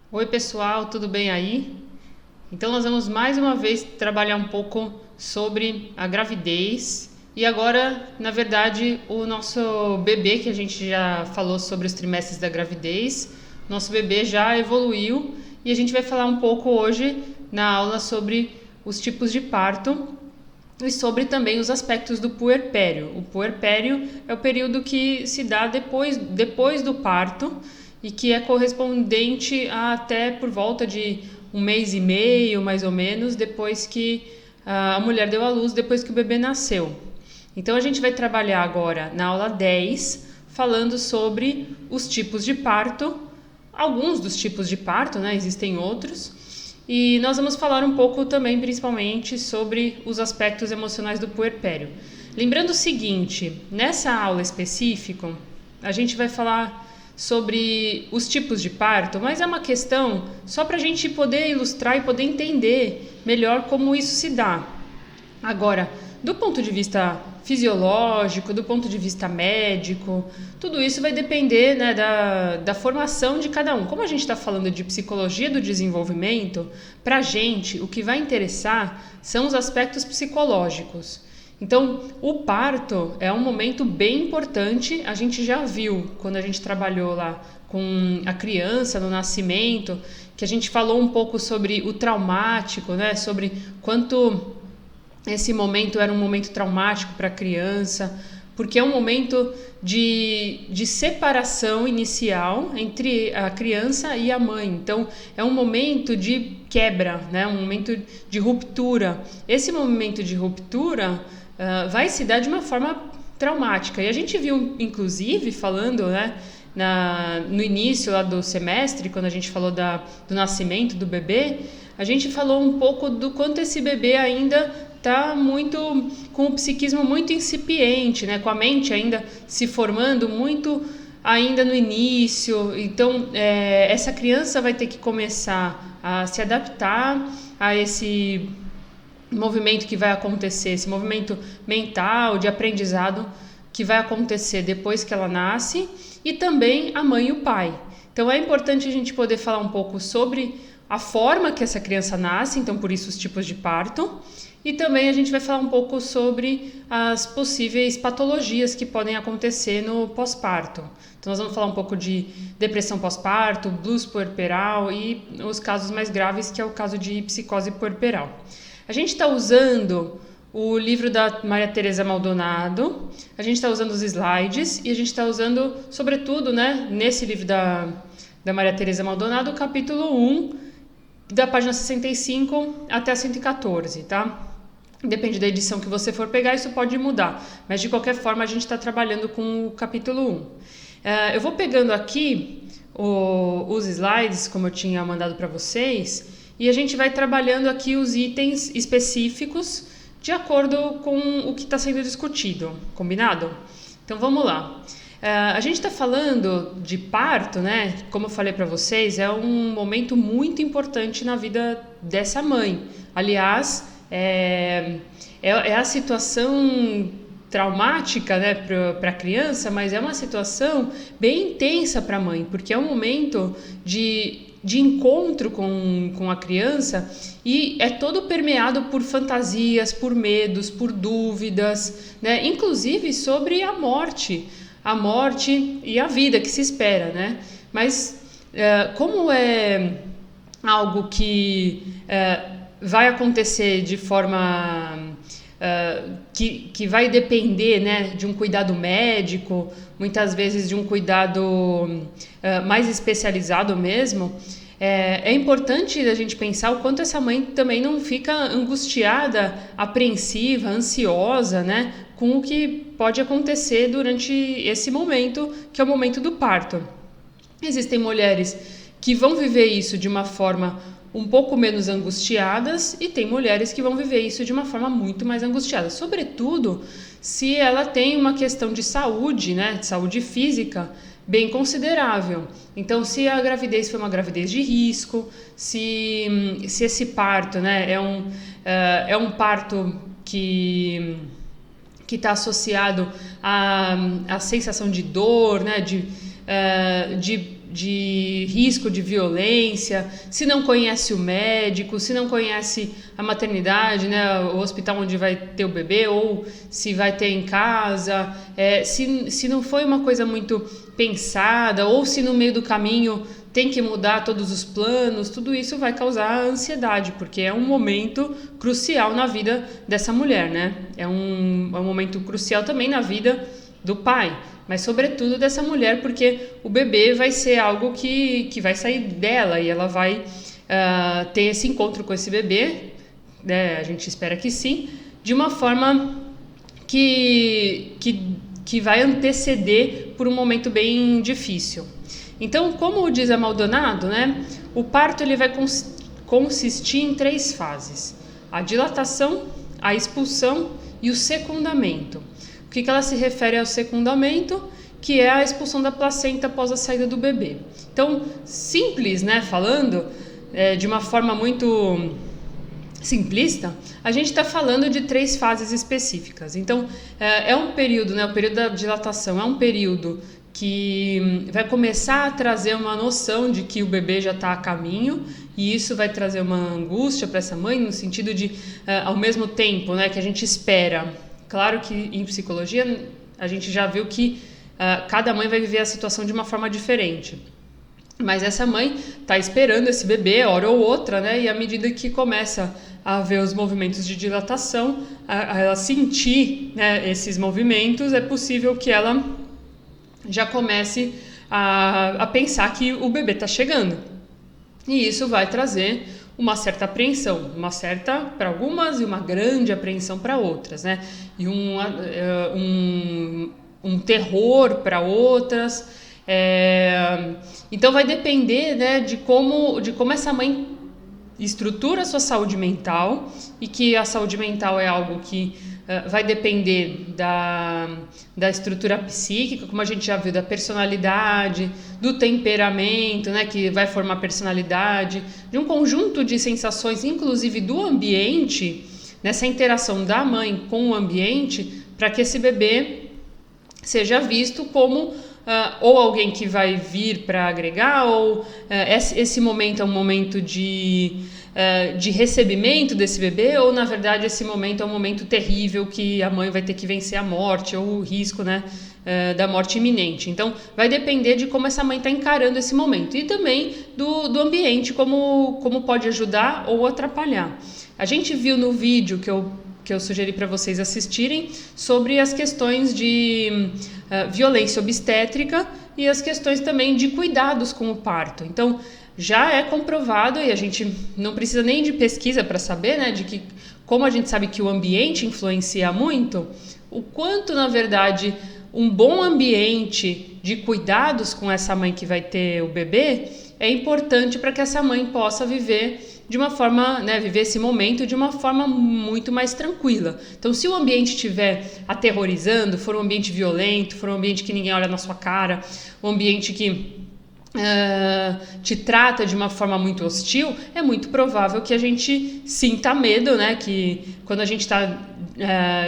Oi, pessoal, tudo bem aí? Então, nós vamos mais uma vez trabalhar um pouco sobre a gravidez e agora, na verdade, o nosso bebê, que a gente já falou sobre os trimestres da gravidez, nosso bebê já evoluiu e a gente vai falar um pouco hoje na aula sobre os tipos de parto e sobre também os aspectos do puerpério. O puerpério é o período que se dá depois do parto e que é correspondente a até por volta de um mês e meio, mais ou menos, depois que a mulher deu à luz, depois que o bebê nasceu. Então a gente vai trabalhar agora na aula 10, falando sobre os tipos de parto, alguns dos tipos de parto, né? Existem outros. E nós vamos falar um pouco também, principalmente, sobre os aspectos emocionais do puerpério. Lembrando o seguinte, nessa aula específica, a gente vai falar sobre os tipos de parto, mas é uma questão só para a gente poder ilustrar e poder entender melhor como isso se dá. Agora, do ponto de vista fisiológico, do ponto de vista médico, tudo isso vai depender, né, da formação de cada um. Como a gente está falando de psicologia do desenvolvimento, para a gente o que vai interessar são os aspectos psicológicos. Então, o parto é um momento bem importante. A gente já viu quando a gente trabalhou lá com a criança no nascimento, que a gente falou um pouco sobre o traumático, né, sobre quanto esse momento era um momento traumático para a criança, porque é um momento de separação inicial entre a criança e a mãe. Então, é um momento de quebra, né? Um momento de ruptura. Esse momento de ruptura vai se dar de uma forma traumática. E a gente viu, inclusive, falando, né, no início lá do semestre, quando a gente falou do nascimento do bebê, a gente falou um pouco do quanto esse bebê ainda está muito com o psiquismo muito incipiente, né? Com a mente ainda se formando muito ainda no início. Então, essa criança vai ter que começar a se adaptar a esse movimento que vai acontecer, esse movimento mental, de aprendizado que vai acontecer depois que ela nasce, e também a mãe e o pai. Então, é importante a gente poder falar um pouco sobre a forma que essa criança nasce, então por isso os tipos de parto, e também a gente vai falar um pouco sobre as possíveis patologias que podem acontecer no pós-parto. Então nós vamos falar um pouco de depressão pós-parto, blues puerperal e os casos mais graves, que é o caso de psicose puerperal. A gente está usando o livro da Maria Tereza Maldonado, a gente está usando os slides e a gente está usando, sobretudo, né, nesse livro da Maria Tereza Maldonado, o capítulo 1, da página 65 até a 114, tá? Depende da edição que você for pegar, isso pode mudar, mas de qualquer forma a gente está trabalhando com o capítulo 1. Eu vou pegando aqui os slides, como eu tinha mandado para vocês, e a gente vai trabalhando aqui os itens específicos de acordo com o que está sendo discutido, combinado? Então vamos lá. A gente está falando de parto, né? Como eu falei para vocês, é um momento muito importante na vida dessa mãe. Aliás, é a situação traumática, né, para a criança, mas é uma situação bem intensa para a mãe, porque é um momento de encontro com a criança e é todo permeado por fantasias, por medos, por dúvidas, né, inclusive sobre a morte e a vida que se espera, né? Mas como é algo que vai acontecer de forma que vai depender, né, de um cuidado médico, muitas vezes de um cuidado mais especializado mesmo, é importante a gente pensar o quanto essa mãe também não fica angustiada, apreensiva, ansiosa, né, com o que pode acontecer durante esse momento, que é o momento do parto. Existem mulheres que vão viver isso de uma forma um pouco menos angustiadas e tem mulheres que vão viver isso de uma forma muito mais angustiada, sobretudo se ela tem uma questão de saúde, né, de saúde física bem considerável. Então, se a gravidez foi uma gravidez de risco, se esse parto, né, é um parto que está associado à sensação de dor, né, de de risco de violência, se não conhece o médico, se não conhece a maternidade, né, o hospital onde vai ter o bebê, ou se vai ter em casa, se não foi uma coisa muito pensada, ou se no meio do caminho tem que mudar todos os planos, tudo isso vai causar ansiedade, porque é um momento crucial na vida dessa mulher, né? É um momento crucial também na vida do pai, mas sobretudo dessa mulher, porque o bebê vai ser algo que vai sair dela e ela vai ter esse encontro com esse bebê, né? A gente espera que sim, de uma forma que vai anteceder por um momento bem difícil. Então, como diz a Maldonado, né, o parto ele vai consistir em 3 fases: a dilatação, a expulsão e o secundamento. O que ela se refere ao secundamento? Que é a expulsão da placenta após a saída do bebê. Então, simples, né, falando de uma forma muito simplista, a gente está falando de 3 fases específicas. Então, é um período, né, o período da dilatação é um período que vai começar a trazer uma noção de que o bebê já está a caminho, e isso vai trazer uma angústia para essa mãe, no sentido de, ao mesmo tempo, né, que a gente espera. Claro que em psicologia a gente já viu que cada mãe vai viver a situação de uma forma diferente. Mas essa mãe está esperando esse bebê, hora ou outra, né? E à medida que começa a ver os movimentos de dilatação, a ela sentir, né, esses movimentos, é possível que ela já comece a pensar que o bebê está chegando. E isso vai trazer uma certa apreensão, uma certa para algumas e uma grande apreensão para outras, né? E um terror para outras. Então vai depender, né, de como essa mãe estrutura a sua saúde mental, e que a saúde mental é algo que vai depender da estrutura psíquica, como a gente já viu, da personalidade, do temperamento, né, que vai formar personalidade, de um conjunto de sensações, inclusive do ambiente, nessa interação da mãe com o ambiente, para que esse bebê seja visto como ou alguém que vai vir para agregar, ou esse momento é um momento de recebimento desse bebê, ou na verdade esse momento é um momento terrível que a mãe vai ter que vencer a morte, ou o risco, né, da morte iminente. Então vai depender de como essa mãe está encarando esse momento, e também do ambiente, como pode ajudar ou atrapalhar. A gente viu no vídeo que eu sugeri para vocês assistirem sobre as questões de violência obstétrica e as questões também de cuidados com o parto. Então, já é comprovado, e a gente não precisa nem de pesquisa para saber, né, de que, como a gente sabe que o ambiente influencia muito, o quanto, na verdade, um bom ambiente de cuidados com essa mãe que vai ter o bebê é importante para que essa mãe possa viver de uma forma, né, viver esse momento de uma forma muito mais tranquila. Então, se o ambiente estiver aterrorizando, for um ambiente violento, for um ambiente que ninguém olha na sua cara, um ambiente que te trata de uma forma muito hostil, é muito provável que a gente sinta medo, né? Que quando a gente está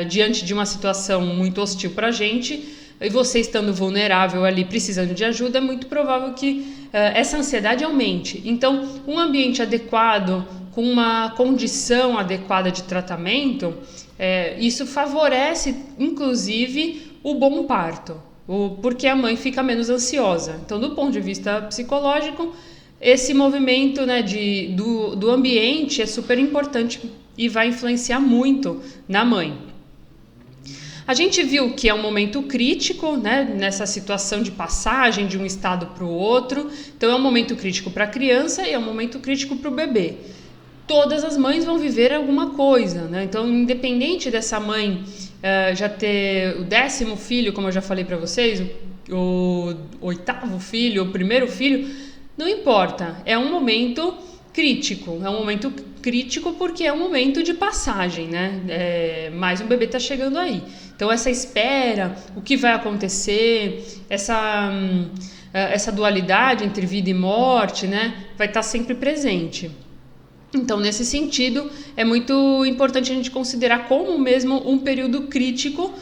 diante de uma situação muito hostil para a gente, e você estando vulnerável ali, precisando de ajuda, é muito provável que essa ansiedade aumente. Então, um ambiente adequado, com uma condição adequada de tratamento, isso favorece, inclusive, o bom parto, porque a mãe fica menos ansiosa. Então, do ponto de vista psicológico, esse movimento, né, do ambiente é super importante e vai influenciar muito na mãe. A gente viu que é um momento crítico, né, nessa situação de passagem de um estado para o outro. Então é um momento crítico para a criança e é um momento crítico para o bebê. Todas as mães vão viver alguma coisa, né? Então, independente dessa mãe já ter o 10º filho, como eu já falei para vocês, o 8º filho, o 1º filho, não importa. É um momento crítico. É um momento crítico porque é um momento de passagem, né? Mais um bebê está chegando aí. Então, essa espera, o que vai acontecer, essa dualidade entre vida e morte, né, vai estar sempre presente. Então, nesse sentido, é muito importante a gente considerar como mesmo um período crítico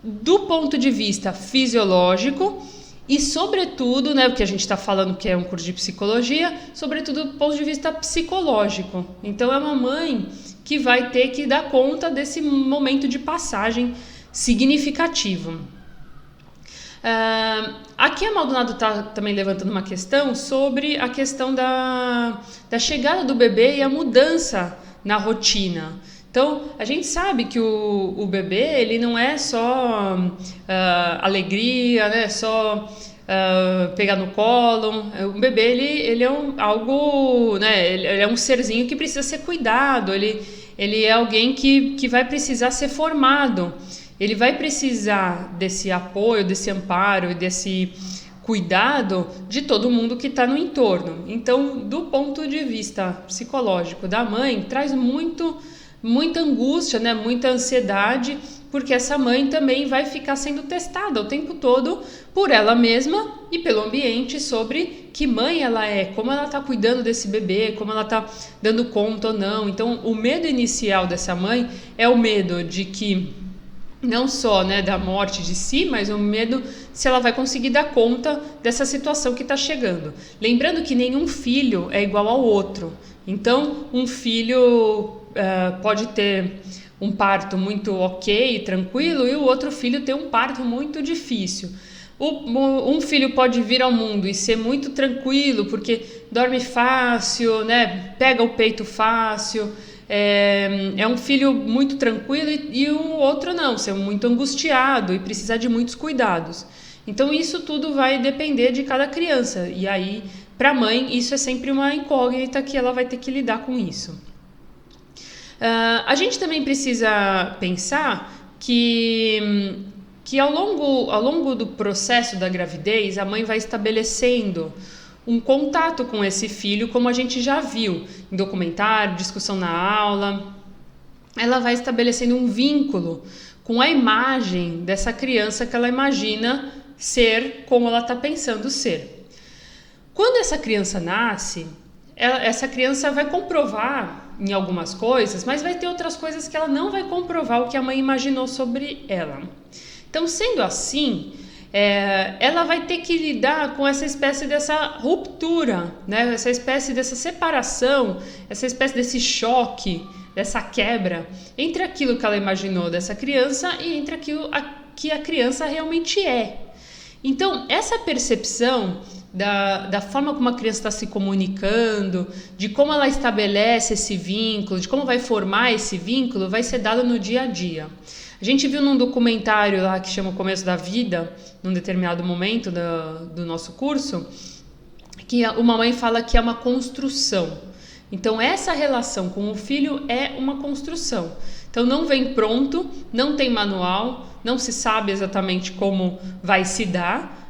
do ponto de vista fisiológico E, sobretudo, né, porque a gente está falando que é um curso de psicologia, sobretudo do ponto de vista psicológico. Então, é uma mãe que vai ter que dar conta desse momento de passagem significativo. Aqui a Maldonado está também levantando uma questão sobre a questão da chegada do bebê e a mudança na rotina. Então, a gente sabe que o bebê, ele não é só alegria, né? Só pegar no colo. O bebê, ele é algo, né? Ele é um serzinho que precisa ser cuidado, ele é alguém que vai precisar ser formado. Ele vai precisar desse apoio, desse amparo e desse cuidado de todo mundo que está no entorno. Então, do ponto de vista psicológico da mãe, traz muita angústia, né? Muita ansiedade, porque essa mãe também vai ficar sendo testada o tempo todo por ela mesma e pelo ambiente sobre que mãe ela é, como ela está cuidando desse bebê, como ela está dando conta ou não. Então, o medo inicial dessa mãe é o medo de que não só, né, da morte de si, mas o medo se ela vai conseguir dar conta dessa situação que está chegando. Lembrando que nenhum filho é igual ao outro. Um filho pode ter um parto muito ok, tranquilo, e o outro filho ter um parto muito difícil. Um filho pode vir ao mundo e ser muito tranquilo, porque dorme fácil, né, pega o peito fácil, é um filho muito tranquilo, e o outro não, ser muito angustiado e precisar de muitos cuidados. Então isso tudo vai depender de cada criança, e aí para a mãe isso é sempre uma incógnita que ela vai ter que lidar com isso. A gente também precisa pensar que ao longo do processo da gravidez, a mãe vai estabelecendo um contato com esse filho, como a gente já viu em documentário, discussão na aula. Ela vai estabelecendo um vínculo com a imagem dessa criança que ela imagina ser, como ela está pensando ser. Quando essa criança nasce, essa criança vai comprovar em algumas coisas, mas vai ter outras coisas que ela não vai comprovar o que a mãe imaginou sobre ela. Então, sendo assim, ela vai ter que lidar com essa espécie dessa ruptura, né? Essa espécie dessa separação, essa espécie desse choque, dessa quebra entre aquilo que ela imaginou dessa criança e entre aquilo que a criança realmente é. Então, essa percepção da forma como a criança está se comunicando, de como ela estabelece esse vínculo, de como vai formar esse vínculo, vai ser dado no dia a dia. A gente viu num documentário lá que chama O Começo da Vida, num determinado momento do nosso curso, que uma mãe fala que é uma construção. Então, essa relação com o filho é uma construção. Então, não vem pronto, não tem manual, não se sabe exatamente como vai se dar,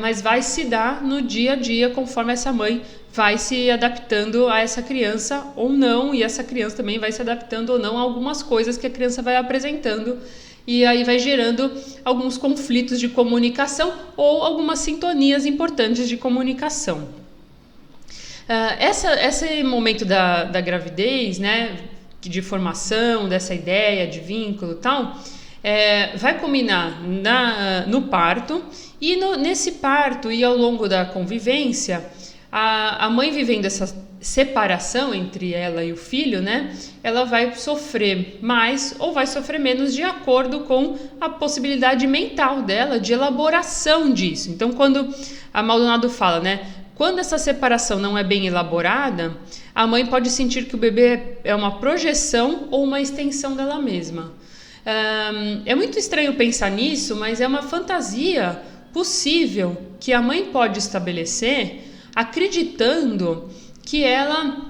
mas vai se dar no dia a dia conforme essa mãe vai se adaptando a essa criança ou não, e essa criança também vai se adaptando ou não a algumas coisas que a criança vai apresentando, e aí vai gerando alguns conflitos de comunicação ou algumas sintonias importantes de comunicação. Esse momento da gravidez, né, de formação, dessa ideia de vínculo e tal, vai culminar no parto, e nesse parto e ao longo da convivência, a mãe vivendo essa separação entre ela e o filho, né, ela vai sofrer mais ou vai sofrer menos de acordo com a possibilidade mental dela de elaboração disso. Então, quando a Maldonado fala, né, quando essa separação não é bem elaborada, a mãe pode sentir que o bebê é uma projeção ou uma extensão dela mesma. É muito estranho pensar nisso, mas é uma fantasia possível que a mãe pode estabelecer acreditando que ela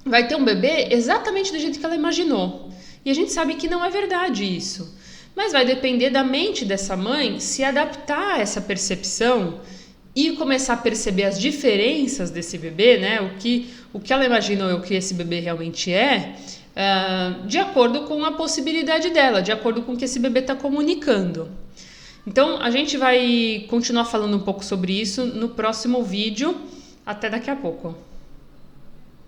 vai ter um bebê exatamente do jeito que ela imaginou. E a gente sabe que não é verdade isso. Mas vai depender da mente dessa mãe se adaptar a essa percepção e começar a perceber as diferenças desse bebê, né? O que ela imaginou e o que esse bebê realmente é, de acordo com a possibilidade dela, de acordo com o que esse bebê está comunicando. Então, a gente vai continuar falando um pouco sobre isso no próximo vídeo. Até daqui a pouco.